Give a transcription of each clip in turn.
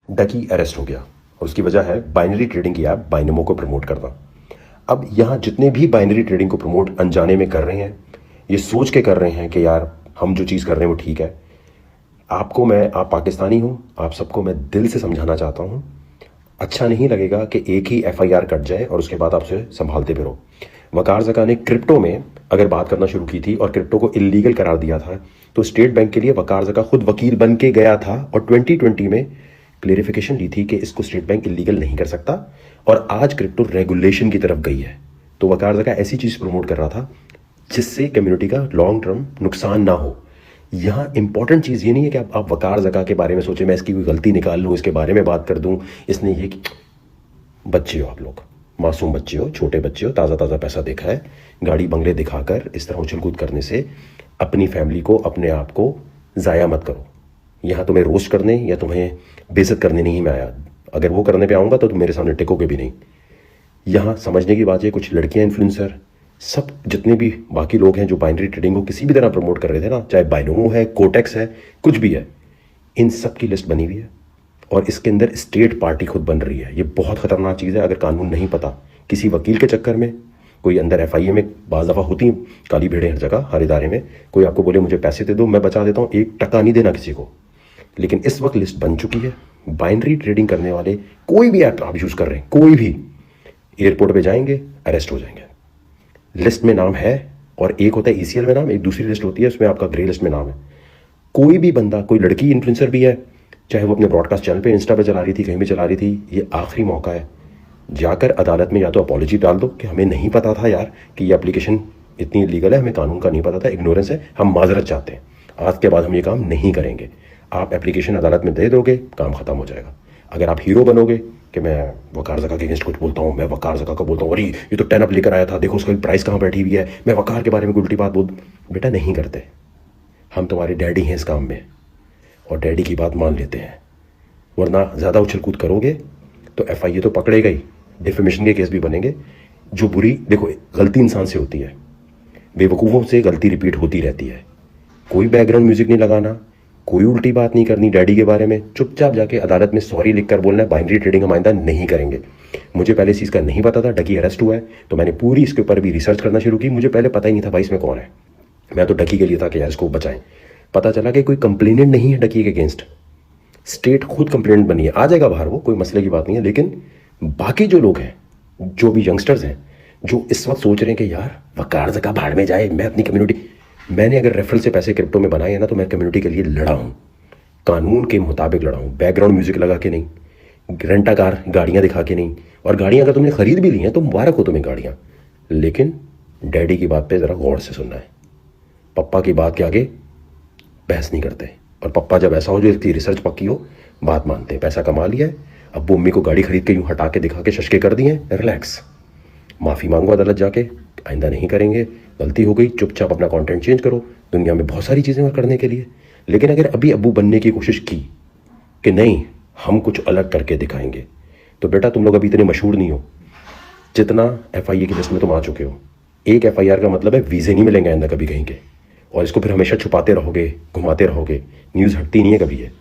डकी arrest हो गया और उसकी वजह है बाइनरी ट्रेडिंग की ऐप बाइनोमो को प्रमोट करना। अब यहाँ जितने भी बाइनरी ट्रेडिंग को प्रमोट अनजाने में कर रहे हैं, ये सोच के कर रहे हैं कि यार हम जो चीज़ कर रहे हैं वो ठीक है। आप पाकिस्तानी हो, आप सबको मैं दिल से समझाना चाहता हूँ, अच्छा नहीं लगेगा कि एक ही FIR कट जाए और उसके बाद आपसे संभालते फिरो। वकार ज़का ने क्रिप्टो में अगर बात करना शुरू की थी और क्रिप्टो को इलीगल करार दिया था, तो स्टेट बैंक के लिए वकार ज़का खुद वकील बन के गया था और 2020 में क्लेरिफिकेशन ली थी कि इसको स्टेट बैंक इलीगल नहीं कर सकता, और आज क्रिप्टो रेगुलेशन की तरफ गई है। तो वकार ज़का ऐसी चीज़ प्रमोट कर रहा था जिससे कम्युनिटी का लॉन्ग टर्म नुकसान ना हो। यहाँ इंपॉर्टेंट चीज़ ये नहीं है कि आप वकार ज़का के बारे में सोचें, मैं इसकी कोई गलती निकाल लूँ, इसके बारे में बात कर दूँ, इसने ये कि बच्चे हो आप लोग, मासूम बच्चे हो, छोटे बच्चे हो, ताज़ा ताज़ा पैसा देखा है, गाड़ी बंगले दिखाकर इस तरह उछल कूद करने से अपनी फैमिली को, अपने आप को ज़ाया मत करो। यहाँ तुम्हें रोस्ट करने या तुम्हें बेइज्जत करने नहीं मैं आया। अगर वो करने पे आऊँगा तो तुम मेरे सामने टिकोगे भी नहीं। यहाँ समझने की बात है, कुछ लड़कियाँ इन्फ्लुएंसर, सब जितने भी बाकी लोग हैं जो बाइनरी ट्रेडिंग को किसी भी तरह प्रमोट कर रहे थे ना, चाहे बाइनोमो है, कोटेक्स है, कुछ भी है, इन सब की लिस्ट बनी हुई है और इसके अंदर स्टेट पार्टी खुद बन रही है। ये बहुत खतरनाक चीज़ है। अगर कानून नहीं पता, किसी वकील के चक्कर में कोई अंदर FIA में बाज़ दफ़ा होती हैं काली भेड़ें हर जगह, हर इदारे में, कोई आपको बोले मुझे पैसे दे दो, मैं बचा देता हूँ, 1 टका नहीं देना किसी को। लेकिन इस वक्त लिस्ट बन चुकी है। बाइनरी ट्रेडिंग करने वाले कोई भी ऐप आप यूज़ कर रहे हैं, कोई भी, एयरपोर्ट पे जाएंगे अरेस्ट हो जाएंगे। लिस्ट में नाम है, और एक होता है ECL में नाम, एक दूसरी लिस्ट होती है उसमें आपका ग्रे लिस्ट में नाम है। कोई भी बंदा, कोई लड़की इन्फ्लुएंसर भी है, चाहे वो अपने ब्रॉडकास्ट चैनल पे, इंस्टा पे चला रही थी, कहीं भी चला रही थी, ये आखिरी मौका है, जाकर अदालत में या तो अपॉलॉजी डाल दो कि हमें नहीं पता था यार कि ये एप्लीकेशन इतनी इलीगल है, हमें कानून का नहीं पता था, इग्नोरेंस है, हम माजरत चाहते हैं, आज के बाद हम ये काम नहीं करेंगे। आप एप्लीकेशन अदालत में दे दोगे, काम खत्म हो जाएगा। अगर आप हीरो बनोगे कि मैं वकार ज़का के अगेंस्ट कुछ बोलता हूँ, मैं वकार ज़का को बोलता हूँ, अरे ये तो 10 अप लेकर आया था, देखो उसका प्राइस कहाँ बैठी हुई है, मैं वकार के बारे में उल्टी बात बोल, बेटा नहीं करते। हम तुम्हारे डैडी हैं इस काम में और डैडी की बात मान लेते हैं, वरना ज़्यादा उछल कूद करोगे तो FIA तो पकड़ेगा ही, डिफेमेशन के केस भी बनेंगे। जो बुरी, देखो गलती इंसान से होती है, बेवकूफ़ों से गलती रिपीट होती रहती है। कोई बैकग्राउंड म्यूजिक नहीं लगाना, कोई उल्टी बात नहीं करनी डैडी के बारे में, चुपचाप जाके अदालत में सॉरी लिखकर बोलना है बाइनरी ट्रेडिंग हम आइंदा नहीं करेंगे। मुझे पहले इस चीज़ का नहीं पता था, डकी अरेस्ट हुआ है तो मैंने पूरी इसके ऊपर भी रिसर्च करना शुरू की। मुझे पहले पता ही नहीं था भाई इसमें कौन है, मैं तो डकी के लिए था कि यार इसको बचाएं। पता चला कि कोई कंप्लेनेंट नहीं है डकी के अगेंस्ट, स्टेट खुद कंप्लेनेंट बनी है, आ जाएगा बाहर, वो कोई मसले की बात नहीं है। लेकिन बाकी जो लोग हैं, जो भी यंगस्टर्स हैं, जो इस वक्त सोच रहे हैं कि यार वकार ज़का भाड़ में जाए, मैं अपनी कम्युनिटी, मैंने अगर रेफरल से पैसे क्रिप्टो में बनाए हैं ना, तो मैं कम्युनिटी के लिए लड़ा हूँ, कानून के मुताबिक लड़ा हूँ, बैकग्राउंड म्यूजिक लगा के नहीं, रेंटा कार गाड़ियाँ दिखा के नहीं। और गाड़ियाँ अगर तुमने खरीद भी ली हैं तो मुबारक हो तुम्हें गाड़ियाँ, लेकिन डैडी की बात पे ज़रा गौर से सुनना है। पप्पा की बात के आगे बहस नहीं करते, और पप्पा जब ऐसा हो जो इसकी रिसर्च पक्की हो, बात मानते हैं। पैसा कमा लिया है, अब वो मम्मी को गाड़ी खरीद के यूँ हटा के दिखा के शशके कर दिए, रिलैक्स, माफ़ी मांगो अदालत जाके, आइंदा नहीं करेंगे, गलती हो गई, चुपचाप अपना कंटेंट चेंज करो। दुनिया में बहुत सारी चीज़ें करने के लिए। लेकिन अगर अभी अब्बू बनने की कोशिश की कि नहीं हम कुछ अलग करके दिखाएंगे, तो बेटा तुम लोग अभी इतने मशहूर नहीं हो जितना FIA की लिस्ट में तुम आ चुके हो। एक FIR का मतलब है वीज़े नहीं मिलेंगे आइंदा कभी कहीं के, और इसको फिर हमेशा छुपाते रहोगे, घुमाते रहोगे, न्यूज़ हटती नहीं है कभी ये।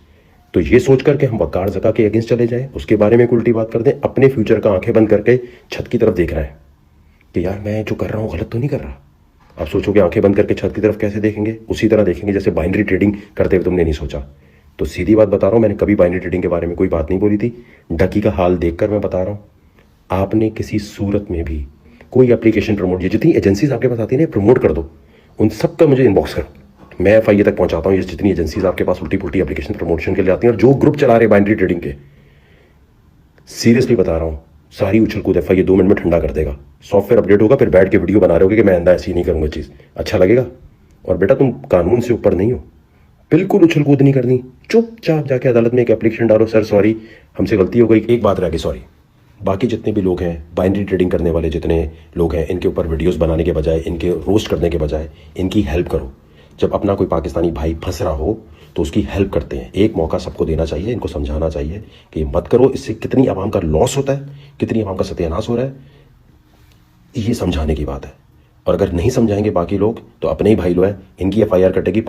तो ये सोच करके हम वकार ज़का के अगेंस्ट चले जाएं, उसके बारे में उल्टी बात कर दें, अपने फ्यूचर का आंखें बंद करके छत की तरफ देख रहे हैं कि यार मैं जो कर रहा हूँ गलत तो नहीं कर रहा। आप सोचोगे आंखें बंद करके छत की तरफ कैसे देखेंगे, उसी तरह देखेंगे जैसे बाइनरी ट्रेडिंग करते हुए तुमने नहीं सोचा। तो सीधी बात बता रहा हूँ, मैंने कभी बाइनरी ट्रेडिंग के बारे में कोई बात नहीं बोली थी। डकी का हाल देखकर मैं बता रहा हूँ, आपने किसी सूरत में भी कोई एप्लीकेशन प्रमोट, ये जितनी एजेंसीज आपके पास आती है ना प्रमोट कर दो, उन सब का मुझे इनबॉक्स करो, मैं FIA तक पहुँचाता हूँ। ये जितनी एजेंसीज आपके पास उल्टी पुल्टी एप्लीकेशन प्रमोशन के लिए आती हैं, और जो ग्रुप चला रहे बाइनरी ट्रेडिंग के, सीरियसली बता रहा हूँ, सारी उछल कूद FIA 2 मिनट में ठंडा कर देगा। सॉफ्टवेयर अपडेट होगा, फिर बैठ के वीडियो बना रहे होगे कि मैं आइंदा ऐसी नहीं करूँगा चीज़, अच्छा लगेगा। और बेटा तुम कानून से ऊपर नहीं हो, बिल्कुल उछल कूद नहीं करनी, चुपचाप जाके अदालत में एक एप्लीकेशन डालो, सर सॉरी हमसे गलती हो गई, एक बात रह गई, सॉरी। बाकी जितने भी लोग हैं बाइनरी ट्रेडिंग करने वाले, जितने लोग हैं, इनके ऊपर वीडियोस बनाने के बजाय, इनके रोस्ट करने के बजाय इनकी हेल्प करो। जब अपना कोई पाकिस्तानी भाई फंस रहा हो तो उसकी हेल्प करते हैं। एक मौका सबको देना चाहिए, इनको समझाना चाहिए कि मत करो, इससे कितनी आवाम का लॉस होता है, कितनी आवाम का सत्यानाश हो रहा है, ये समझाने की बात है। और अगर नहीं समझाएंगे बाकी लोग तो अपने ही भाई लोग हैं, इनकी FIR कटेगी।